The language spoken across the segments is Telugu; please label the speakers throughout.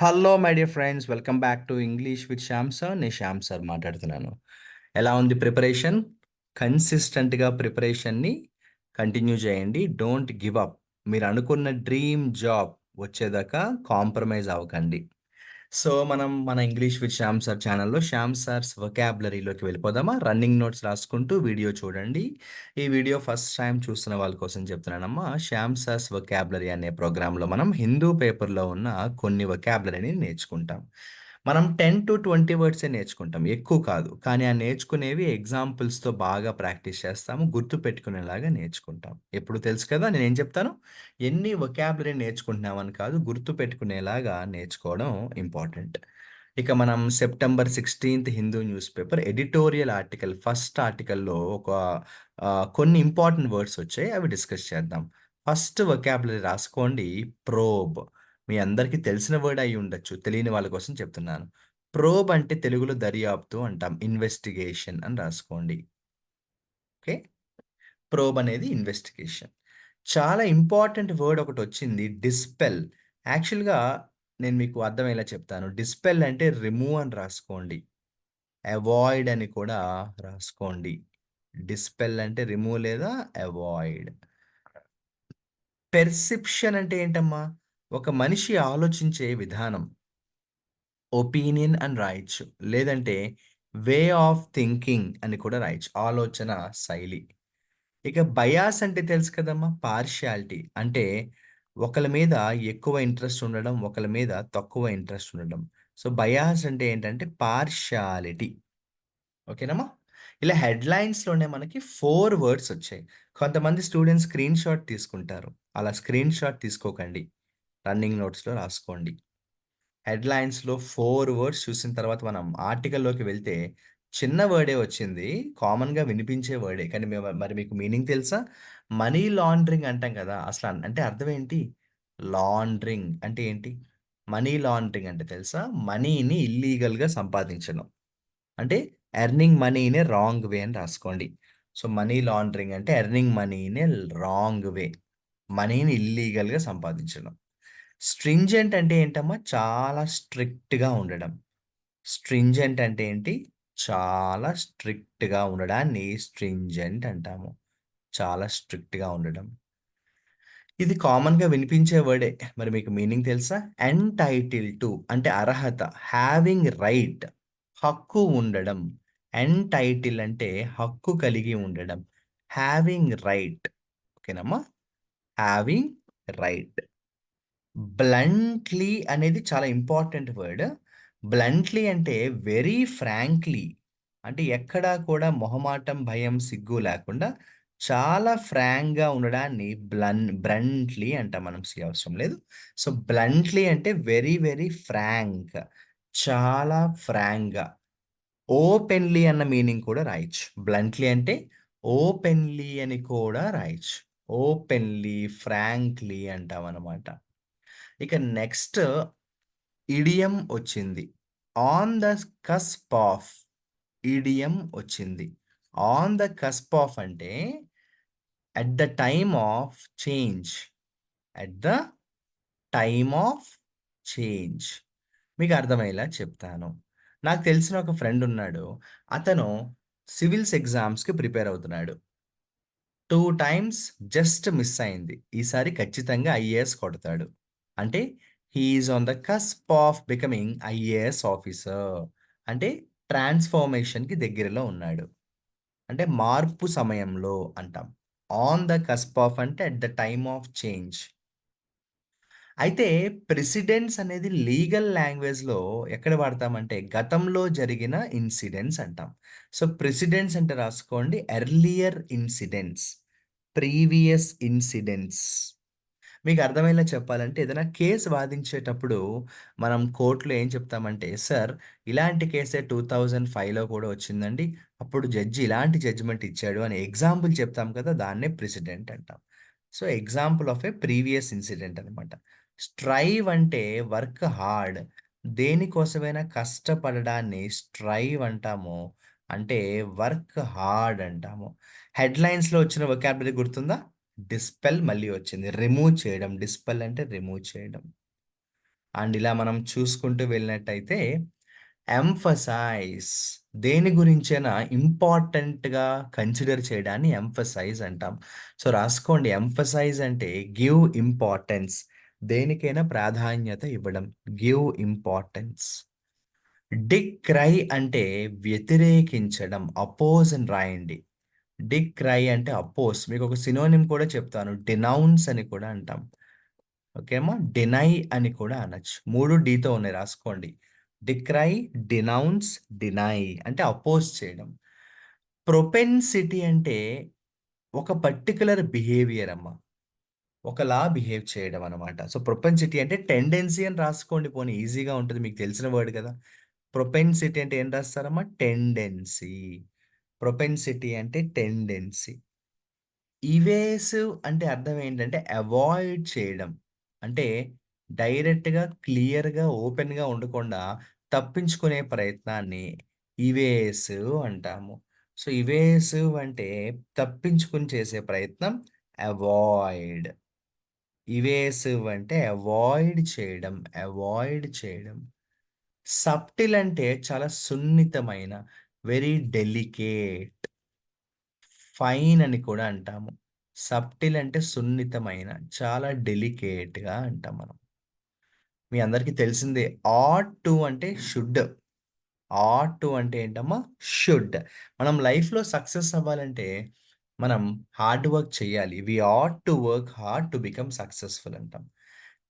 Speaker 1: Hello my dear friends. Welcome back to English with Shyam sir. నేను శ్యామ్ సార్ మాట్లాడుతున్నాను. ఎలా ఉంది ప్రిపరేషన్? కన్సిస్టెంట్‌గా ప్రిపరేషన్‌ని కంటిన్యూ చేయండి. Don't give up. మీరు అనుకున్న డ్రీమ్ జాబ్ వచ్చేదాకా కాంప్రమైజ్ అవ్వకండి. సో, మనం మన ఇంగ్లీష్ విత్ శ్యామ్ సార్ ఛానెల్‌లో శ్యామ్ సార్స్ వొకాబులరీలోకి వెళ్ళిపోదామా? రన్నింగ్ నోట్స్ రాసుకుంటూ వీడియో చూడండి. ఈ వీడియో ఫస్ట్ టైమ్ చూస్తున్న వాళ్ళ కోసం చెప్తున్నానమ్మా. శ్యామ్ సార్స్ వొకాబులరీ అనే ప్రోగ్రామ్‌లో మనం హిందూ పేపర్‌లో ఉన్న కొన్ని వొకాబులరీని నేర్చుకుంటాం. మనం 10-20 వర్డ్సే నేర్చుకుంటాం. ఎక్కువ కాదు. కానీ ఆ నేర్చుకునేవి ఎగ్జాంపుల్స్‌తో బాగా ప్రాక్టీస్ చేస్తాము. గుర్తుపెట్టుకునేలాగా నేర్చుకుంటాం. ఎప్పుడు తెలుసు కదా! నేనేం చెప్తాను? ఎన్ని వొకాబులరీ నేర్చుకుంటున్నామని కాదు, గుర్తుపెట్టుకునేలాగా నేర్చుకోవడం ఇంపార్టెంట్. ఇక మనం సెప్టెంబర్ 16థ్ Hindu news paper editorial article first ఆర్టికల్‌లో కొన్ని ఇంపార్టెంట్ వర్డ్స్ వచ్చాయి. అవి డిస్కస్ చేద్దాం. ఫస్ట్ వొకాబులరీ రాసుకోండి. ప్రోబ్. మీ అందరికీ తెలిసిన వర్డ్ అయ్యి ఉండొచ్చు. తెలియని వాళ్ళ కోసం చెప్తున్నాను. ప్రోబ్ అంటే తెలుగులో దర్యాప్తు అంటాం. ఇన్వెస్టిగేషన్ అని రాసుకోండి. ఓకే. ప్రోబ్ అనేది ఇన్వెస్టిగేషన్. చాలా ఇంపార్టెంట్ వర్డ్ ఒకటొచ్చింది డిస్పెల్. యాక్చువల్‌గా నేను మీకు అర్థమయ్యేలా చెప్తాను. డిస్పెల్ అంటే రిమూవ్ అని రాసుకోండి. అవాయిడ్ అని కూడా రాసుకోండి. డిస్పెల్ అంటే రిమూవ్ లేదా అవాయిడ్. పెర్సెప్షన్ అంటే ఏంటమ్మా? ఒక మనిషి ఆలోచించే విధానం. ఒపీనియన్ అని రాయొచ్చు. లేదంటే వే ఆఫ్ థింకింగ్ అని కూడా రాయొచ్చు. ఆలోచన శైలి. ఇక బయాస్ అంటే తెలుసు కదమ్మా! పార్షియాలిటీ. అంటే ఒకళ్ళ మీద ఎక్కువ ఇంట్రెస్ట్ ఉండడం, ఒకళ్ళ మీద తక్కువ ఇంట్రెస్ట్ ఉండడం. సో, బయాస్ అంటే ఏంటంటే పార్షియాలిటీ. ఓకేనమ్మా? ఇలా హెడ్‌లైన్స్‌లోనే మనకి 4 వర్డ్స్ వచ్చాయి. కొంతమంది స్టూడెంట్స్ స్క్రీన్ షాట్ తీసుకుంటారు. అలా స్క్రీన్ షాట్ తీసుకోకండి. రన్నింగ్ నోట్స్‌లో రాసుకోండి. హెడ్‌లైన్స్‌లో 4 వర్డ్స్ చూసిన తర్వాత మనం ఆర్టికల్‌లోకి వెళ్తే చిన్న వర్డే వచ్చింది. కామన్‌గా వినిపించే వర్డే. కానీ మరి మీకు మీనింగ్ తెలుసా? మనీ లాండరింగ్ అంటాం కదా! అంటే అర్థం ఏంటి? లాండరింగ్ అంటే ఏంటి? మనీ లాండరింగ్ అంటే తెలుసా? మనీని ఇల్లీగల్‌గా సంపాదించడం. అంటే earning money in a wrong way అని రాసుకోండి. సో, మనీ లాండరింగ్ అంటే earning money in a wrong way. మనీని ఇల్లీగల్‌గా సంపాదించడం. స్ట్రింజెంట్ అంటే ఏంటమ్మా? చాలా స్ట్రిక్ట్‌గా ఉండడం. స్ట్రింజెంట్ అంటే ఏంటి? చాలా స్ట్రిక్ట్‌గా ఉండడాన్ని స్ట్రింజెంట్ అంటాము. చాలా స్ట్రిక్ట్‌గా ఉండడం. ఇది కామన్‌గా వినిపించే వర్డే. మరి మీకు మీనింగ్ తెలుసా? ఎంటైటిల్ టు అంటే అర్హత. హావింగ్ రైట్ హక్కు ఉండడం. ఎంటైటిల్ అంటే హక్కు కలిగి ఉండడం. Having right. ఓకేనమ్మా? Having right. బ్లంట్‌లీ అనేది చాలా ఇంపార్టెంట్ వర్డ్. బ్లంట్‌లీ అంటే వెరీ ఫ్రాంక్లీ అంటే ఎక్కడా కూడా మొహమాటం, భయం, సిగ్గు లేకుండా చాలా ఫ్రాంక్‌గా ఉండడాన్ని బ్రంట్‌లీ అంటాం మనం. అవసరం లేదు. సో, బ్లంట్‌లీ అంటే వెరీ వెరీ ఫ్రాంక్. చాలా ఫ్రాంక్‌గా. ఓపెన్‌లీ అన్న మీనింగ్ కూడా రాయొచ్చు. బ్లంట్‌లీ అంటే ఓపెన్‌లీ అని కూడా రాయొచ్చు. ఓపెన్‌లీ, ఫ్రాంక్లీ అంటామనమాట. ఇక నెక్స్ట్ ఇడియం వచ్చింది. On the cusp of idiom వచ్చింది. ఆన్ ద కస్ప్ ఆఫ్ అంటే at the time of change. At the time of change. మీకు అర్థమయ్యేలా చెప్తాను. నాకు తెలిసిన ఒక ఫ్రెండ్ ఉన్నాడు. అతను సివిల్స్ ఎగ్జామ్స్‌కి ప్రిపేర్ అవుతున్నాడు. 2 టైమ్స్ జస్ట్ మిస్ అయింది. ఈసారి ఖచ్చితంగా ఐఏఎస్ కొడతాడు. అంటే he is on the cusp of becoming IAS officer. అంటే ట్రాన్స్‌ఫర్మేషన్‌కి దగ్గరలో ఉన్నాడు. అంటే మార్పు సమయంలో అంటాం. ఆన్ ద కస్ప్ ఆఫ్ అంటే at the time of change. అయితే ప్రెసిడెంట్స్ అనేది లీగల్ లాంగ్వేజ్‌లో ఎక్కడ వాడతామంటే గతంలో జరిగిన ఇన్సిడెంట్స్ అంటాం. సో, ప్రెసిడెంట్స్ అంటే రాసుకోండి ఎర్లియర్ ఇన్సిడెంట్స్, ప్రీవియస్ ఇన్సిడెంట్స్. మీకు అర్థమయ్యేలా చెప్పాలంటే ఏదైనా కేస్ వాదించేటప్పుడు మనం కోర్ట్‌లో ఏం చెప్తామంటే, "సార్ ఇలాంటి కేసే 2005లో కూడా వచ్చిందండి. అప్పుడు జడ్జి ఇలాంటి జడ్జిమెంట్ ఇచ్చాడు" అని ఎగ్జాంపుల్ చెప్తాం కదా! దాన్నే ప్రెసిడెంట్ అంటాం. So, example of A previous incident అనమాట. స్ట్రైవ్ అంటే వర్క్ హార్డ్. దేనికోసమైనా కష్టపడడాన్ని స్ట్రైవ్ అంటాము. అంటే వర్క్ హార్డ్ అంటాము. హెడ్‌లైన్స్‌లో వచ్చిన వొకాబులరీ గుర్తుందా? డిస్పెల్ మళ్ళీ వచ్చింది. రిమూవ్ చేయడం. డిస్పెల్ అంటే రిమూవ్ చేయడం. అండ్ ఇలా మనం చూసుకుంటూ వెళ్ళినట్టయితే ఎంఫసైజ్ దేని గురించైనా ఇంపార్టెంట్‌గా కన్సిడర్ చేయడాన్ని ఎంఫసైజ్ అంటాం. సో, రాసుకోండి ఎంఫసైజ్ అంటే గివ్ ఇంపార్టెన్స్. దేనికైనా ప్రాధాన్యత ఇవ్వడం. Give importance. డిక్రై అంటే వ్యతిరేకించడం. అపోజ్ అని రాయండి. డిక్రై అంటే అపోజ్. మీకొక సినోనిమ్ కూడా చెప్తాను. డినౌన్స్ అని కూడా అంటాం. ఓకే అమ్మా. డినై అని కూడా అనొచ్చు. 3 డీతో ఉన్నాయి రాసుకోండి. డిక్రై, డినౌన్స్, డినై అంటే అపోజ్ చేయడం. ప్రొపెన్సిటీ అంటే ఒక పర్టిక్యులర్ బిహేవియర్ అమ్మా. ఒకలా బిహేవ్ చేయడం అనమాట. సో, ప్రొపెన్సిటీ అంటే టెండెన్సీ అని రాసుకోండి పోనీ ఈజీగా ఉంటది. మీకు తెలిసిన వర్డ్ కదా! ప్రొపెన్సిటీ అంటే ఏం రాస్తారమ్మా? టెండెన్సీ. ప్రొపెన్సిటీ అంటే టెండెన్సీ. ఇవేసివ్ అంటే అర్థం ఏంటంటే అవాయిడ్ చేయడం. అంటే డైరెక్ట్‌గా, క్లియర్‌గా, ఓపెన్‌గా ఉండకుండా తప్పించుకునే ప్రయత్నాన్ని ఇవేసివ్ అంటాము. సో, ఇవేసివ్ అంటే తప్పించుకొని చేసే ప్రయత్నం అవాయిడ్. ఇవేసివ్ అంటే అవాయిడ్ చేయడం, అవాయిడ్ చేయడం. సబ్టిల్ అంటే చాలా సున్నితమైన, వెరీ డెలికేట్. ఫైన్ అని కూడా అంటాము. సబ్టిల్ అంటే సున్నితమైన, చాలా డెలికేట్‌గా అంటాం మనం. మీ అందరికీ తెలిసిందే. ఆట్ టు అంటే షుడ్. ఆట్ టు అంటే ఏంటమ్మా? షుడ్. మనం లైఫ్‌లో సక్సెస్ అవ్వాలంటే మనం హార్డ్ వర్క్ చేయాలి. We ought to work hard to become successful అంటాం.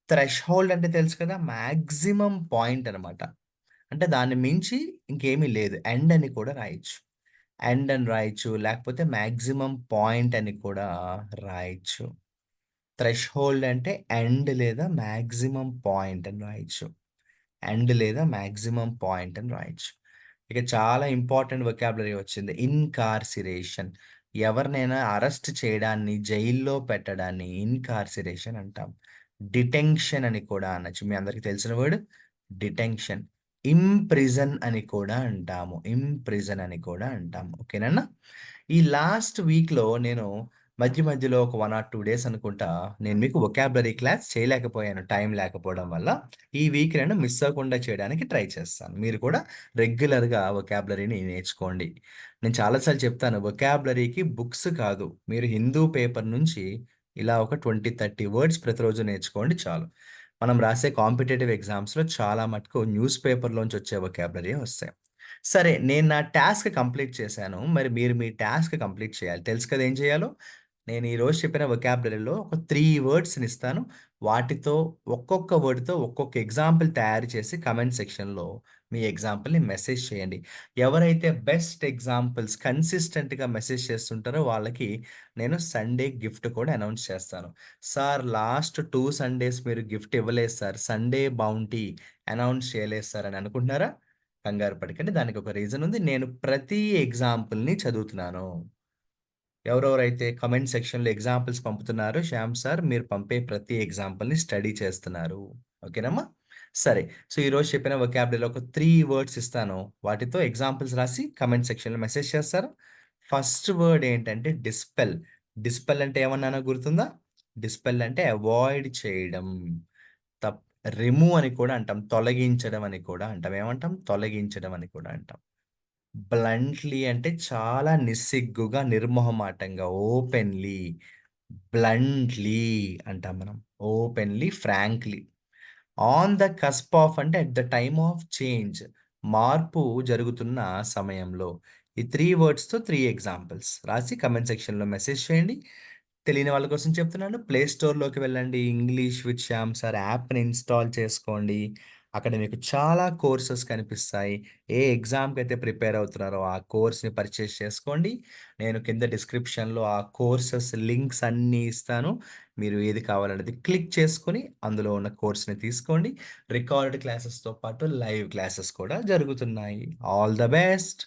Speaker 1: థ్రెషోల్డ్ అంటే తెలుసు కదా! మాక్సిమం పాయింట్ అనమాట. అంటే దాన్ని మించి ఇంకేమీ లేదు. ఎండ్ అని కూడా రాయొచ్చు. ఎండ్ అని రాయొచ్చు. లేకపోతే మాక్సిమం పాయింట్ అని కూడా రాయొచ్చు. థ్రెషోల్డ్ అంటే ఎండ్ లేదా మాక్సిమం పాయింట్ అని రాయొచ్చు. ఎండ్ లేదా మాక్సిమం పాయింట్ అని రాయొచ్చు. ఇక చాలా ఇంపార్టెంట్ వొకాబులరీ వచ్చింది. ఇన్‌కార్సిరేషన్. ఎవరినైనా అరెస్ట్ చేయడాన్ని, జైల్లో పెట్టడాన్ని ఇన్‌కార్సిరేషన్ అంటాం. డిటెన్షన్ అని కూడా అనొచ్చు. మీ అందరికి తెలిసిన వర్డ్ డిటెన్షన్. ఇంప్రిజన్ అని కూడా అంటాము. ఇంప్రిజన్ అని కూడా అంటాము. ఓకేనన్నా? ఈ లాస్ట్ వీక్‌లో నేను మధ్య మధ్యలో ఒక 1 ఆర్ 2 డేస్ అనుకుంటా నేను మీకు వొకాబులరీ క్లాస్ చేయలేకపోయాను టైం లేకపోవడం వల్ల. ఈ వీక్ నేను మిస్ అవ్వకుండా చేయడానికి ట్రై చేస్తాను. మీరు కూడా రెగ్యులర్‌గా వొకాబులరీని నేర్చుకోండి. నేను చాలా సార్లు చెప్తాను వొకాబులరీకి బుక్స్ కాదు. మీరు హిందూ పేపర్ నుంచి ఇలా ఒక 20, 30 వర్డ్స్ ప్రతిరోజు నేర్చుకోండి చాలు. మనం రాసే కాంపిటీటివ్ ఎగ్జామ్స్‌లో చాలా మటుకు న్యూస్ పేపర్‌లోంచి వచ్చే వొకాబులరీయే వస్తాయి. సరే నేను నా టాస్క్ కంప్లీట్ చేశాను. మరి మీరు మీ టాస్క్ కంప్లీట్ చేయాలి. తెలుసు కదా ఏం చేయాలో? నేను ఈరోజు చెప్పిన వొకాబులరీలో ఒక 3 వర్డ్స్‌నిస్తాను. వాటితో ఒక్కొక్క వర్డ్‌తో ఒక్కొక్క ఎగ్జాంపుల్ తయారు చేసి కామెంట్ సెక్షన్‌లో మీ ఎగ్జాంపుల్‌ని మెసేజ్ చేయండి. ఎవరైతే బెస్ట్ ఎగ్జాంపుల్స్ కన్సిస్టెంట్‌గా మెసేజ్ చేస్తుంటారో వాళ్ళకి నేను సండే గిఫ్ట్ కూడా అనౌన్స్ చేస్తాను. సార్ లాస్ట్ 2 సండేస్ మీరు గిఫ్ట్ ఇవ్వలేదు సార్. సండే బౌంటీ అనౌన్స్ చేయలేదు సార్ అని అనుకుంటున్నారా? కంగారు పడకండి. దానికి ఒక రీజన్ ఉంది. నేను ప్రతి ఎగ్జాంపుల్‌ని చదువుతున్నాను. ఎవరెవరైతే కామెంట్ సెక్షన్‌లో ఎగ్జాంపుల్స్ పంపుతున్నారో, శ్యామ్ సార్ మీరు పంపే ప్రతి ఎగ్జాంపుల్‌ని స్టడీ చేస్తున్నారు. ఓకేనమ్మా? సరే. సో, ఈరోజు చెప్పిన వొకాబులరీలో ఒక 3 వర్డ్స్ ఇస్తాను. వాటితో ఎగ్జాంపుల్స్ రాసి కామెంట్ సెక్షన్‌లో మెసేజ్ చేస్తారా? ఫస్ట్ వర్డ్ ఏంటంటే డిస్పెల్. డిస్పెల్ అంటే ఏమన్నానో గుర్తుందా? డిస్పెల్ అంటే అవాయిడ్ చేయడం. తప్ రిమూవ్ అని కూడా అంటాం. తొలగించడం అని కూడా అంటాం. ఏమంటాం? తొలగించడం అని కూడా అంటాం. బ్లంట్‌లీ అంటే చాలా నిస్సిగ్గుగా, నిర్మొహమాటంగా, ఓపెన్‌లీ, బ్లంట్‌లీ అంటాం మనం. Openly, frankly. On the cusp of అంటే at the time of change. మార్పు జరుగుతున్న సమయంలో. ఈ 3 వర్డ్స్‌తో 3 ఎగ్జాంపుల్స్ రాసి కామెంట్ సెక్షన్‌లో మెసేజ్ చేయండి. తెలియని వాళ్ళ కోసం చెప్తున్నాను. ప్లే స్టోర్‌లోకి వెళ్ళండి. ఇంగ్లీష్ విత్ శ్యామ్ సార్ యాప్‌ని ఇన్‌స్టాల్ చేసుకోండి. అక్కడ మీకు చాలా కోర్సెస్ కనిపిస్తాయి. ఏ ఎగ్జామ్‌కైతే ప్రిపేర్ అవుతున్నారో ఆ కోర్స్‌ని పర్చేస్ చేసుకోండి. నేను కింద డిస్క్రిప్షన్‌లో ఆ కోర్సెస్ లింక్స్ అన్నీ ఇస్తాను. మీరు ఏది కావాలనేది క్లిక్ చేసుకొని అందులో ఉన్న కోర్స్‌ని తీసుకోండి. రికార్డ్ క్లాసెస్‌తో పాటు లైవ్ క్లాసెస్ కూడా జరుగుతున్నాయి. All the best.